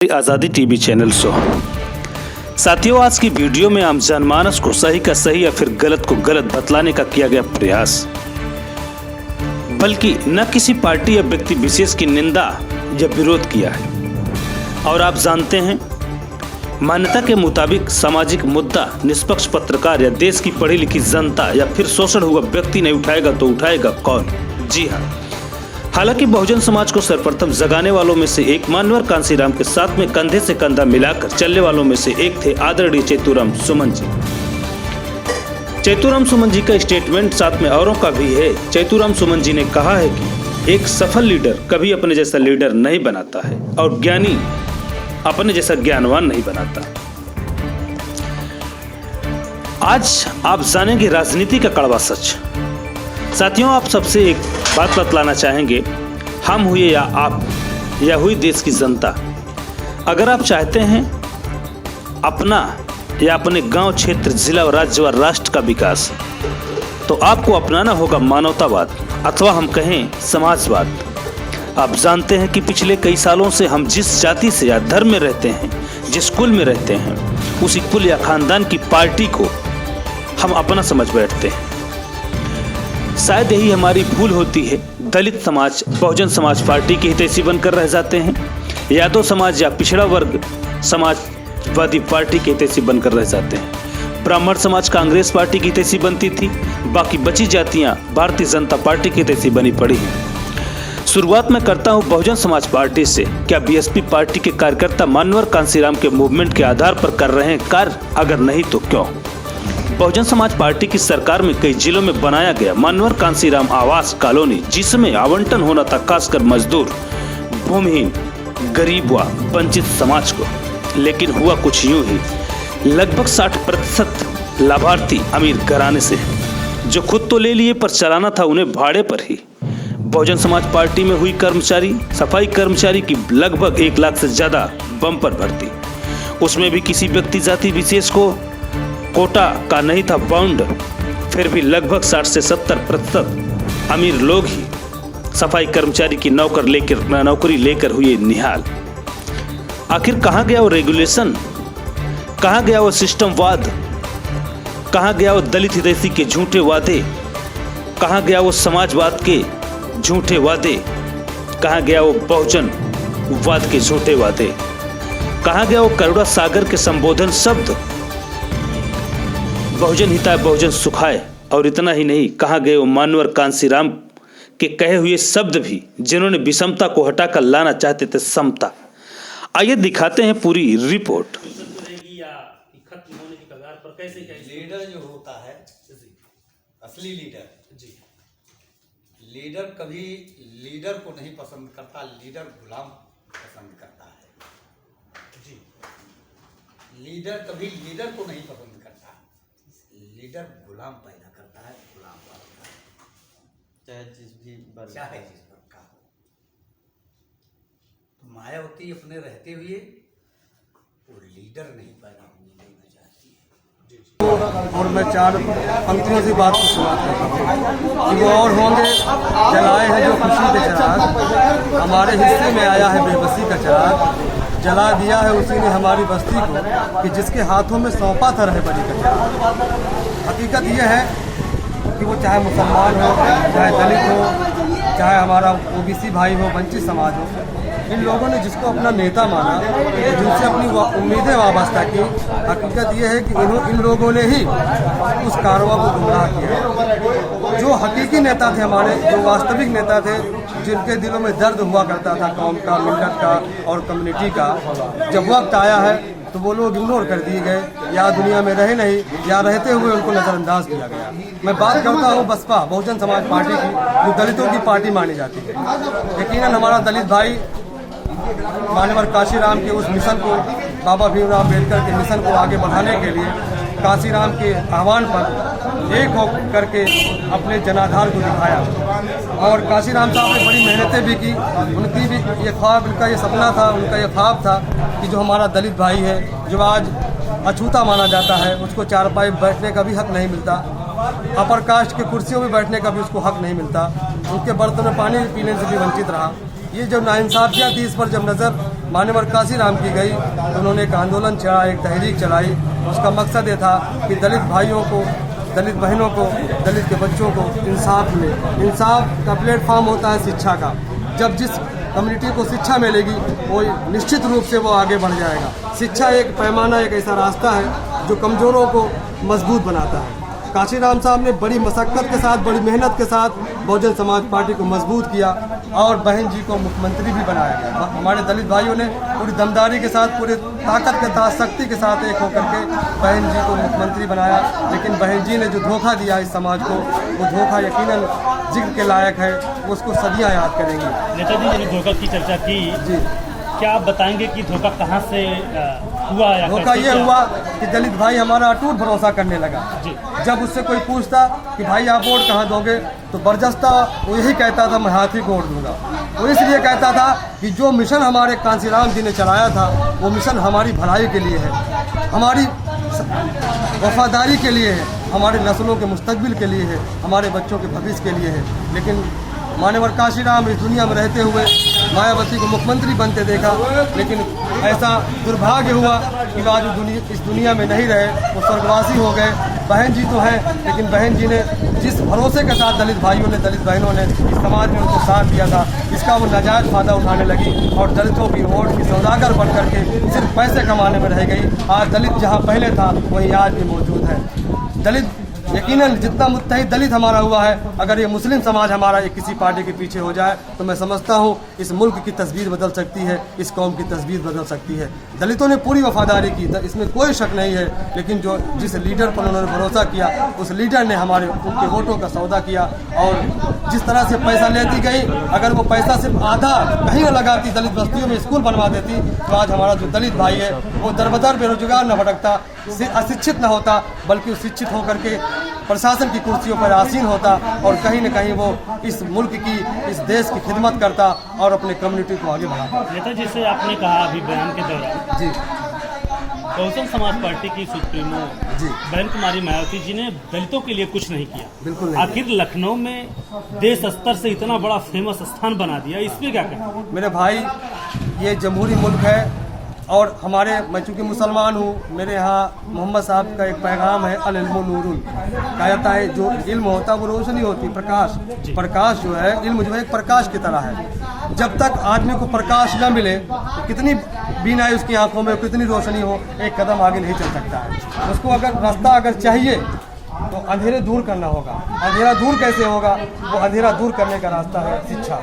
आज़ादी TV channel show. साथियों, आज की वीडियो में हम जनमानस को सही का सही या फिर गलत को गलत बतलाने का किया गया प्रयास, बल्कि न किसी पार्टी या व्यक्ति विशेष की निंदा या विरोध किया है। और आप जानते हैं, मान्यता के मुताबिक सामाजिक मुद्दा निष्पक्ष पत्रकार या देश की पढ़ी लिखी जनता या फिर शोषण हुआ व्यक्ति नहीं उठाएगा तो उठाएगा कौन? जी हाँ, हालांकि बहुजन समाज को सर्वप्रथम जगाने वालों में से एक मान्यवर कांसीराम के साथ में कंधे से कंधा मिलाकर चलने वालों में से एक थे आदरणीय चैतुराम सुमन जी। चैतुराम सुमन जी का स्टेटमेंट साथ में औरों का भी है। चैतुराम सुमन जी ने कहा है कि एक सफल लीडर कभी अपने जैसा लीडर नहीं बनाता है और ज्ञानी अपने जैसा ज्ञानवान नहीं बनाता। आज आप जानेंगे राजनीति का कड़वा सच। साथियों, आप सबसे एक बात बतलाना चाहेंगे, हम हुए या आप या हुई देश की जनता, अगर आप चाहते हैं अपना या अपने गांव, क्षेत्र, जिला, राज्य व राष्ट्र का विकास, तो आपको अपनाना होगा मानवतावाद अथवा हम कहें समाजवाद। आप जानते हैं कि पिछले कई सालों से हम जिस जाति से या धर्म में रहते हैं, जिस कुल में रहते हैं, उसी कुल या खानदान की पार्टी को हम अपना समझ बैठते हैं। शायद यही हमारी भूल होती है। दलित समाज बहुजन समाज पार्टी के हितैषी बनकर रह जाते हैं, यादव समाज या पिछड़ा वर्ग समाजवादी पार्टी के हितैषी बनकर रह जाते हैं, ब्राह्मण समाज कांग्रेस पार्टी की हितैषी बनती थी, बाकी बची जातियां भारतीय जनता पार्टी की हितैषी बनी पड़ी हैं। शुरुआत में करता हूं बहुजन समाज पार्टी से। क्या बीएसपी पार्टी के कार्यकर्ता मान्यवर कांसीराम के मूवमेंट के आधार पर कर रहे हैं कार्य? अगर नहीं तो क्यों? बहुजन समाज पार्टी की सरकार में कई जिलों में बनाया गया मान्यवर कांसीराम आवास कॉलोनी, जिसमें आवंटन होना था खासकर मजदूर, भूमिहीन, गरीब व वंचित समाज को। लेकिन हुआ कुछ यूं ही, लगभग 60% लाभार्थी अमीर घराने से, जो खुद तो ले लिए पर चलाना था उन्हें भाड़े पर ही। बहुजन समाज पार्टी में हुई कर्मचारी, सफाई कर्मचारी की लगभग 1 लाख से ज्यादा बम्पर भर्ती, उसमें भी किसी व्यक्ति जाति विशेष को कोटा का नहीं था बाउंड। फिर भी लगभग 60 से 70% अमीर लोग ही सफाई कर्मचारी की नौकरी लेकर हुए निहाल। आखिर कहाँ गया वो रेगुलेशन? कहाँ गया वो सिस्टमवाद? कहाँ गया वो दलित हितैषी के झूठे वादे? कहाँ गया वो समाजवाद के झूठे वादे? कहाँ गया वो बहुजनवाद के झूठे वादे? कहाँ गया वो करुणा सागर के संबोधन शब्द, बहुजन हिताय बहुजन सुखाय? और इतना ही नहीं, कहाँ गए वो मान्यवर कांसीराम के कहे हुए शब्द भी, जिन्होंने विषमता को हटाकर लाना चाहते थे समता। आइए दिखाते हैं पूरी रिपोर्ट। लीडर जो होता है, असली लीडर जी, लीडर कभी लीडर को नहीं पसंद करता, लीडर गुलाम पसंद करता है जी। लीडर कभी लीडर को नहीं पसंद करता, लीडर गुलाम पैदा करता है, गुलाम बनता है, चाहे जिस वर्ग का हो। तो मायावती अपने रहते हुए वो लीडर नहीं पैदा होने देना चाहती है। और मैं 4 पंक्तियों से बात को शुरुआत करता हूँ कि वो और होंगे जलाए हैं जो खुशी के चिराग, हमारे हिस्से में आया है बेबसी का चिराग, जला दिया है उसी ने हमारी बस्ती को कि जिसके हाथों में सौंपा था रहे बड़ी का। हकीकत यह है कि वो चाहे मुसलमान हो, चाहे दलित हो, चाहे हमारा ओबीसी भाई हो, वंचित समाज हो, इन लोगों ने जिसको अपना नेता माना, जिनसे अपनी उम्मीदें वाबस्ता की, हकीकत यह है कि इन लोगों ने ही उस कारवां को गुमराह किया। जो हकीकी नेता थे हमारे, जो वास्तविक नेता थे, जिनके दिलों में दर्द हुआ करता था कौम का, मिल्लत का और कम्युनिटी का, जब वक्त आया है तो वो लोग इग्नोर कर दिए गए, या दुनिया में रहे नहीं, या रहते हुए उनको नज़रअंदाज किया गया। मैं बात करता हूँ बसपा बहुजन समाज पार्टी की, जो दलितों की पार्टी मानी जाती है। यकीनन हमारा दलित भाई मान्यवर कांसीराम के उस मिशन को, बाबा भीमराव अम्बेडकर के मिशन को आगे बढ़ाने के लिए कांसीराम के आह्वान पर एक हो करके अपने जनाधार को दिखाया। और कांसीराम साहब ने बड़ी मेहनतें भी की। उनकी भी ये ख्वाब, उनका ये सपना था, उनका ये ख्वाब था कि जो हमारा दलित भाई है, जो आज अछूता माना जाता है, उसको चारपाई बैठने का भी हक नहीं मिलता, अपर कास्ट के कुर्सियों में बैठने का भी उसको हक नहीं मिलता, उनके बर्तन में पानी पीने से भी वंचित रहा। ये जब नाइंसाफियाँ थी, इस पर जब नज़र मान्यवर काशीराम की गई तो उन्होंने एक आंदोलन चला, एक तहरीक चलाई। उसका मकसद ये था कि दलित भाइयों को, दलित बहनों को, दलित के बच्चों को इंसाफ मिले। इंसाफ का प्लेटफॉर्म होता है शिक्षा का। जब जिस कम्युनिटी को शिक्षा मिलेगी वो निश्चित रूप से वो आगे बढ़ जाएगा। शिक्षा एक पैमाना, एक ऐसा रास्ता है जो कमज़ोरों को मजबूत बनाता है। काशीराम साहब ने बड़ी मशक्क़त के साथ, बड़ी मेहनत के साथ बहुजन समाज पार्टी को मजबूत किया और बहन जी को मुख्यमंत्री भी बनाया। हमारे दलित भाइयों ने पूरी दमदारी के साथ, पूरे ताकत के साथ, शक्ति के साथ एक होकर के बहन जी को मुख्यमंत्री बनाया। लेकिन बहन जी ने जो धोखा दिया इस समाज को, वो धोखा यकीनन जिक्र के लायक है, उसको सदियाँ याद करेंगे। नेताजी ने धोखा की चर्चा की जी, क्या आप बताएंगे कि धोखा कहाँ से हुआ? या धोखा ये हुआ कि दलित भाई हमारा अटूट भरोसा करने लगा। जब उससे कोई पूछता कि भाई आप वोट कहाँ दोगे, तो बरजस्ता वो यही कहता था, मैं हाथी को वोट दूंगा। वो इसलिए कहता था कि जो मिशन हमारे कांशीराम जी ने चलाया था वो मिशन हमारी भलाई के लिए है, हमारी वफादारी के लिए है, हमारे नस्लों के मुस्तकबिल के लिए है, हमारे बच्चों के भविष्य के लिए है। लेकिन मान्यवर काशीराम इस दुनिया में रहते हुए मायावती को मुख्यमंत्री बनते देखा, लेकिन ऐसा दुर्भाग्य हुआ कि आज इस दुनिया में नहीं रहे, वो स्वर्गवासी हो गए। बहन जी तो हैं, लेकिन बहन जी ने जिस भरोसे के साथ दलित भाइयों ने, दलित बहनों ने इस समाज में उनको साथ दिया था, इसका वो नाजायज़ फ़ायदा उठाने लगी और दलितों की वोट की सौदागर बन करके सिर्फ पैसे कमाने में रह गई। आज दलित जहाँ पहले था वहीं आज भी मौजूद है। दलित यकीनन जितना मुत्तहिद दलित हमारा हुआ है, अगर ये मुस्लिम समाज हमारा एक किसी पार्टी के पीछे हो जाए तो मैं समझता हूँ इस मुल्क की तस्वीर बदल सकती है, इस कौम की तस्वीर बदल सकती है। दलितों ने पूरी वफादारी की, इसमें कोई शक नहीं है, लेकिन जिस लीडर पर उन्होंने भरोसा किया उस लीडर ने उनके वोटों का सौदा किया। और जिस तरह से पैसा लेती गई, अगर वो पैसा सिर्फ आधा कहीं न लगाती, दलित बस्तियों में स्कूल बनवा देती, तो आज हमारा जो दलित भाई है वो दरबदर बेरोजगार न भटकता, अशिक्षित न होता, बल्कि शिक्षित होकर के प्रशासन की कुर्सियों पर आसीन होता और कहीं न कहीं वो इस मुल्क की, इस देश की खिदमत करता और अपने कम्युनिटी को आगे बढ़ाता। नेताजी से आपने कहा अभी बयान के दौरान जी, बहुजन समाज पार्टी की सुप्रीमो जी बहन कुमारी मायावती जी ने दलितों के लिए कुछ नहीं किया। बिल्कुल नहीं। आखिर लखनऊ में देश स्तर से इतना बड़ा फेमस स्थान बना दिया, इसमें क्या कहना? मेरे भाई, ये जमहूरी मुल्क है और मैं चूँकि मुसलमान हूँ, मेरे यहाँ मोहम्मद साहब का एक पैगाम है, अल इल्मु नूरुन। कहा जाता है जो इल्म होता है वो रोशनी होती है, प्रकाश जो है, इल्म जो है एक प्रकाश की तरह है। जब तक आदमी को प्रकाश न मिले तो कितनी बीनाई उसकी आंखों में, कितनी रोशनी हो, एक कदम आगे नहीं चल सकता है। उसको अगर रास्ता अगर चाहिए तो अंधेरे दूर करना होगा। अंधेरा दूर कैसे होगा? वो अंधेरा दूर करने का रास्ता है शिक्षा।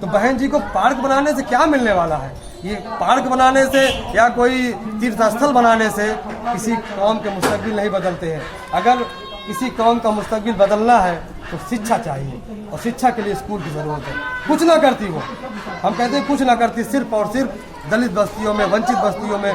तो बहन जी को पार्क बनाने से क्या मिलने वाला है? ये पार्क बनाने से या कोई तीर्थ स्थल बनाने से किसी कौम के मुस्तकबिल नहीं बदलते हैं। अगर किसी कौम का मुस्तकबिल बदलना है तो शिक्षा चाहिए, और शिक्षा के लिए स्कूल की ज़रूरत है। कुछ ना करती हो, हम कहते हैं कुछ ना करती, सिर्फ और सिर्फ दलित बस्तियों में, वंचित बस्तियों में,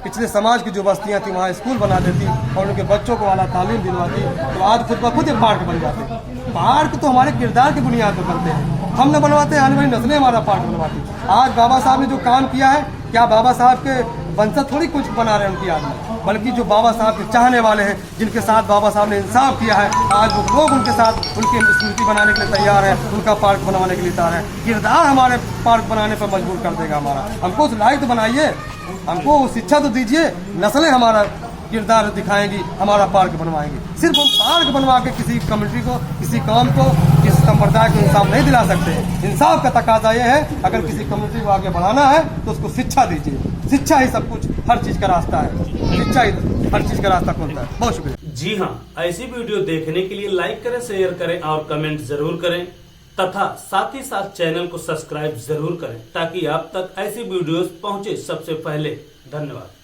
पिछले समाज की जो बस्तियां थी वहाँ स्कूल बना देती और उनके बच्चों को वाला तालीम दिलवाती, तो आज खुद ब खुद ये पार्क बन जाते। पार्क तो हमारे किरदार की बुनियाद पर बनते हैं, हम न बनवाते, आने वाली नस्लें हमारा पार्क बनवाती। आज बाबा साहब ने जो काम किया है, क्या बाबा साहब के वंशज थोड़ी कुछ बना रहे हैं उनकी याद में, बल्कि जो बाबा साहब के चाहने वाले हैं, जिनके साथ बाबा साहब ने इंसाफ किया है, आज वो लोग उनके साथ उनकी स्मृति बनाने के लिए तैयार है, उनका पार्क बनवाने के लिए तैयार है। किरदार हमारे पार्क बनाने पर मजबूर कर देगा हमारा। हमको उस लायक तो बनाइए, हमको शिक्षा तो दीजिए, नस्लें हमारा किरदार दिखाएंगी, हमारा पार्क बनवाएंगी। सिर्फ हम पार्क बनवा के किसी कम्युनिटी को, किसी कौम को, किसी संप्रदाय को इंसाफ नहीं दिला सकते। इंसाफ का तकाजा ये है, अगर किसी कम्युनिटी को आगे बढ़ाना है तो उसको शिक्षा दीजिए। शिक्षा ही सब कुछ, हर चीज़ का रास्ता है, शिक्षा ही हर चीज़ का रास्ता खोलता है। बहुत शुक्रिया। जी हाँ, ऐसी वीडियो देखने के लिए लाइक करें, शेयर करें और कमेंट जरूर करें, तथा साथ ही साथ चैनल को सब्सक्राइब जरूर करें ताकि आप तक ऐसी वीडियोस पहुंचे सबसे पहले। धन्यवाद।